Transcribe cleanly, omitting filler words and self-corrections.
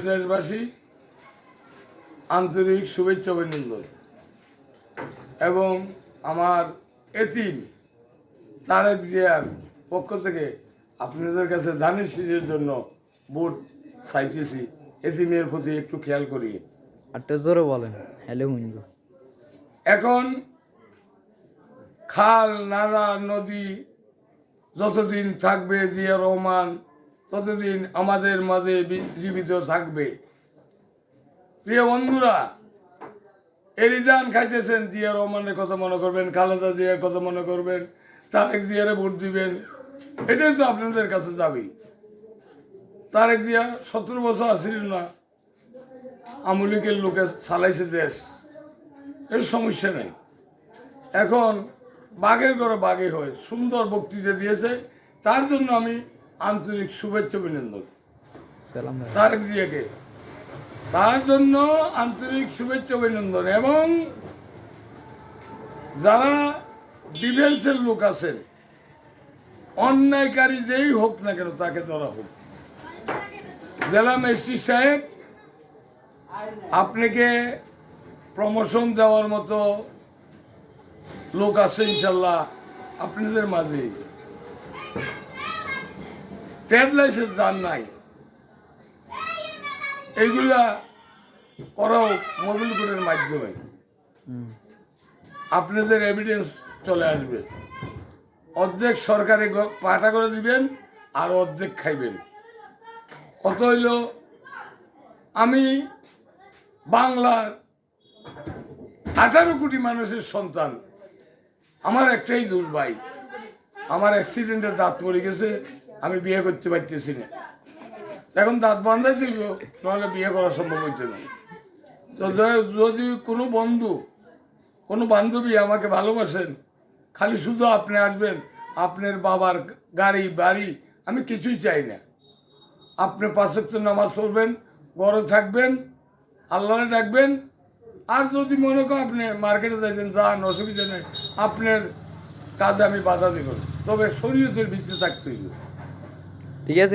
দেশবাসী আন্তরিক শুভেচ্ছা অভিনন্দন এবং আমার এতিম তারেক জিয়ার পক্ষ থেকে আপনাদের কাছে ধানের শীষের জন্য ভোট চাইতেছি। এতিমের প্রতি একটু খেয়াল করি। জোরে বলেন। হ্যালো মুঞ্জু। এখন খাল নালা নদী যতদিন থাকবে জিয়া রহমান ততদিন আমাদের মাঝে জীবিত থাকবে। প্রিয় বন্ধুরা, এরিজান খাইতেছেন, জিয়া রহমানের কথা মনে করবেন, খালেদা জিয়ার কথা মনে করবেন, তারেক জিয়ারে ভোট দিবেন, এটাই তো আপনাদের কাছে দাবি। তারেক জিয়া 17 বছর আসিল না, আমলিকের লোকে চালাইছে দেশ, এর সমস্যা নেই। এখন বাঘের ঘরে বাঘে হয়, সুন্দর বক্তৃতা দিয়েছে, তার জন্য আমি আন্তরিক শুভেচ্ছা অভিনন্দন তারেক জিয়াকে, তার জন্য আন্তরিক শুভেচ্ছা অভিনন্দন। এবং যারা ডিফেন্সের লোক আছেন, অন্যায়কারী যেই হোক না কেন তাকে ধরা হোক। জেলা ম্যাজিস্ট্রেট সাহেব, আপনাকে প্রমোশন দেওয়ার মতো লোক আছে ইনশাল্লাহ আপনাদের মাঝে। ট্রেড লাইসেন্স যার নাই, এইগুলা করাও মোবাইল কোডের মাধ্যমে আপনাদের এভিডেন্স চলে আসবে। অর্ধেক সরকারি পাটা করে দিবেন আর অর্ধেক খাইবেন। কত হইল? আমি বাংলার 18 কোটি মানুষের সন্তান, আমার একটাই দূর ভাই, আমার অ্যাক্সিডেন্টে দাঁত পড়ে গেছে, আমি বিয়ে করতে পারতেছি না। এখন দাঁত বান্ধাই দিব, নাহলে বিয়ে করা সম্ভব হচ্ছে না। তো যদি কোনো বন্ধু কোনো বান্ধবী আমাকে ভালোবাসেন, খালি শুধু আপনি আসবেন, আপনার বাবার গাড়ি বাড়ি আমি কিছুই চাই না। আপনি 5 ওয়াক্ত নামাজ পড়বেন, ঘরে থাকবেন, আল্লাহরে ডাকবেন। আর যদি মনে করেন আপনি মার্কেটে যাইতেন, যান, অসুবিধা নেই, আপনার কাজে আমি বাধা দেব, তবে শরীয়তের ভিত্তিতে থাকতে হইবে। ঠিক আছে।